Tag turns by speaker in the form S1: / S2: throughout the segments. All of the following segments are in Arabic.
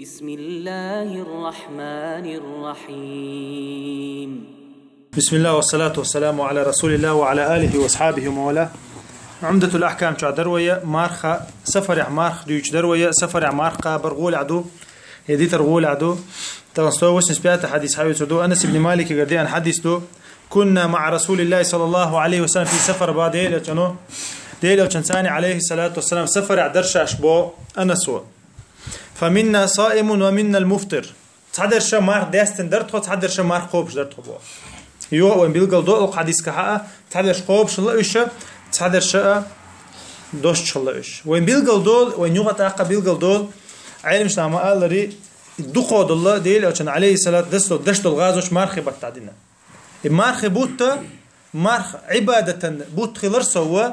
S1: بسم الله الرحمن الرحيم.
S2: بسم الله والصلاة والسلام على رسول الله وعلى آله وأصحابه ومولاه. عمدة الأحكام دروية مارخة سفر مارخ ديوش دروية سفر مارخة برغول عدو يدي ترغول عدو تنصو وسن سبيات حديث حبيب سدو أنس بن مالك قردي عن حديث دو كنا مع رسول الله صلى الله عليه وسلم في سفر بعد لجنو ديل وشنساني عليه الصلاة والسلام سفر عدرش أشبو أنسو فمنا صائم ومنا المفطر تحضر شمار داستن درتخو تحضر شمار خوبش درتخو بو يو وين بيلقل دو حديث كحا تحضر خوبش الله إيش تحضر شاء دوش الله إيش وين بيلقل دول وين يوغا تاقا بيلقل دول علم شنام قال لي دقود الله ديل وشن عليه الصلاة دستو دشتو الغازوش مارخي بتعدينا مارخي بوت مارخ عبادة بوت خلر سوا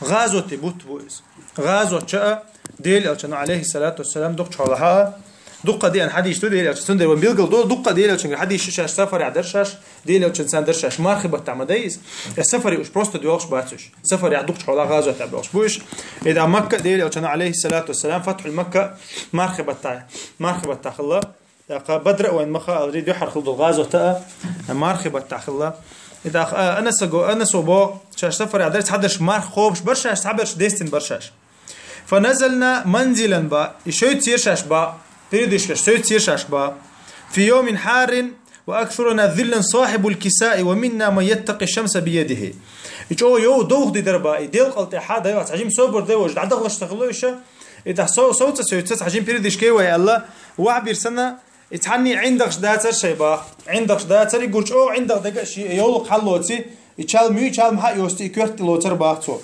S2: غازوتي بوت بويز غازوت شاء ديل ألشان عليه الصلاة والسلام دق شالها دقة دي أن حديش تو ديل ألشان ديل وبيلقل دول دقة ديل ألشان حديش شاش سفر يعدرشاش ديل ألشان سان درشاش مارخبة تعمديز السفر يوش بروستو ديوش باتش سفر يعدق شالها غازو تعبوش بوش إذا مكة ديل ألشان عليه الصلاة والسلام فتح المكة مارخبة تاخلا بدر وين مخا أريد يحرق الغازو تا مارخبة تاخلا إذا أنا سوبو شاش سفر يعدرش حدش مارخ خوبش برشاش حبرش ديستن برشاش فنزلنا منزلا با يشوي تصير شاش با تريدش شوي تصير شاش با في يوم حار واكثرنا ذلا صاحب الكساء ومنا من يتقي الشمس بيده يو دوغ دي دربا يديل قلت حد ايوا عجيم صبر ده وجد عدغ اشتغلوش اذا صوت سويت عجيم تريدش كي ويا الله وعبر سنه يتحني عندك داتر شي با عندك داتر يقول او عندك دقه شي يولق حلوتي يشال مي يشال ما يوستي كرت لوتر باخو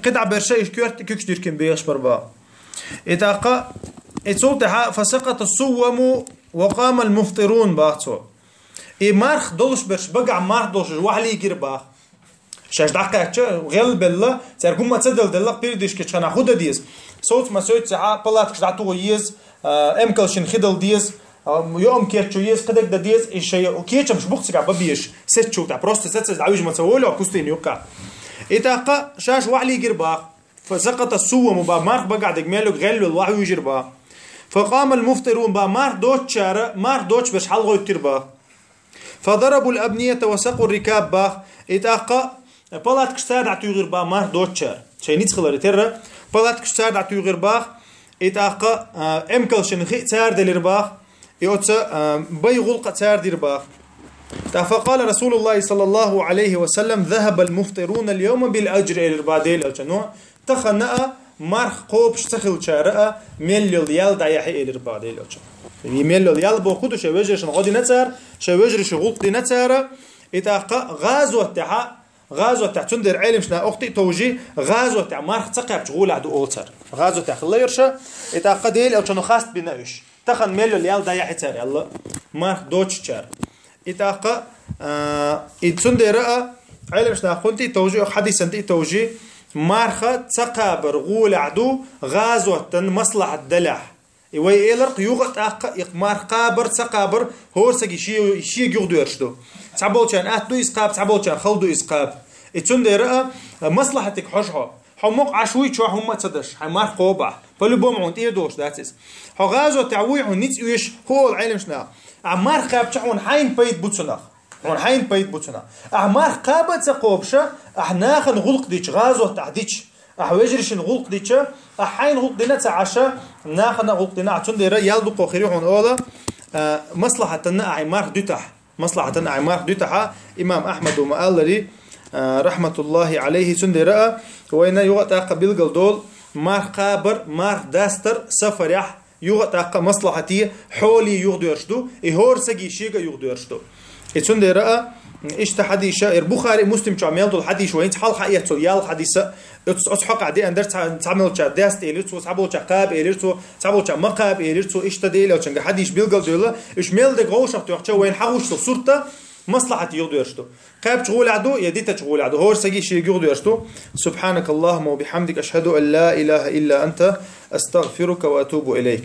S2: قطع برشاي كيرت كيكش ديركن بيش بربا اتاقا اتصوتها فسقط الصوم وقام المفطرون باخو مارخ دولش برش بقع مارخ دولش وحلي يقربا شاش دقه غل بالله تركم ما تصدل دلق بيردش كشنا خود ديز صوت ما صوت ساعه بلاتك دعتو يز امكلشن خدل ديز يوم كيرتشو يز قدك ديز الشيء وكيتش مش بوقتك ببيش ستشو تاع بروست ست دعوج ما تسولو كوستين يوكا إتاقا شاش وعلي جربا فسقط الصوم با مارخ بقعد جماله غلو الوحي يجربا فقام المفطرون با مارخ دوتش باش حلغو يتربا فضربوا الأبنية وسقوا الركاب با إتاقا بلات كشتاد عتو يغربا مارخ دوتشار شي نيت خلال ترى بلات كشتاد عتو يغربا إتاقا امكلشن خي تار دلربا يوتسا بي غلقة تار ديربا فقال رسول الله صلى الله عليه وسلم ذهب المفطرون اليوم بالأجر إلى الباديل الجنوع تخنأ مارخ قوب شتخل شارع ميل يال دايحي إلى الباديل الجنوع ميل يال بوخدو شوجر شنغادي نتار شوجر شغلط دي نتار إتاقا غازو تاع تندر علم شنا أختي توجي غازو تاع مارخ تقع بشغول عدو أولتر غازو تاع خلا يرشا إتاقا ديل الجنوع خاست بنايش تخن ميل يال دايحي تار يلا مارخ دوتش شار إتاقا إتسندر علم شنا خنتي توجي حديث أنتي توجي مارخة تقابر غول عدو غازوة مصلحة دلع وي إلرق يغط مارخ قابر تقابر هو سجي شيء يغدو يرشدو تعبول كان أتدو إسقاب تعبول كان خلدو إسقاب إتسندر مصلحتك حشها حمق عشوي شو هم تصدش مارخ قوبع فلو بومعون تيردوش داتس غازوة تعويعون نيت إيش هو العلم شنا عمار قاب تحون حين بيت بوتسنا هون حين بيت بوتسنا عمار قابت سقوبشة ناخن غلق ديش غازو تعديش ويجريش غلق ديش حين غلق دينا تعشى ناخن غلق دينا عشان دير يلدو قخيري هون أولا مصلحة عمار دتح مصلحة عمار دتح إمام أحمد ومقالري رحمة الله عليه سندرا وين يوقت قبيل قلدول مار قابر مار داستر سفر يح يوغت مصلحتي حولي يغدو يرشدو هور سجي شيغا يغدو يرشدو اتسندر ايش حديث البخاري مسلم تعمل دول حديث وين حال حقيقته يال حديث اصحق عدي اندر تعمل تشا داست اليرتو صابو تشقاب اليرتو صابو تشا مقاب اليرتو ايش تدي لو تشنج حديث بيلقل دول ايش ميل دغ غوش تخ وين حوش صورته مصلحتي يغدو يرشدو قاب تشغول عدو يدي تشغول عدو هور سجي شي يغدو يرشدو سبحانك اللهم وبحمدك اشهد ان لا اله الا انت استغفرك واتوب اليك.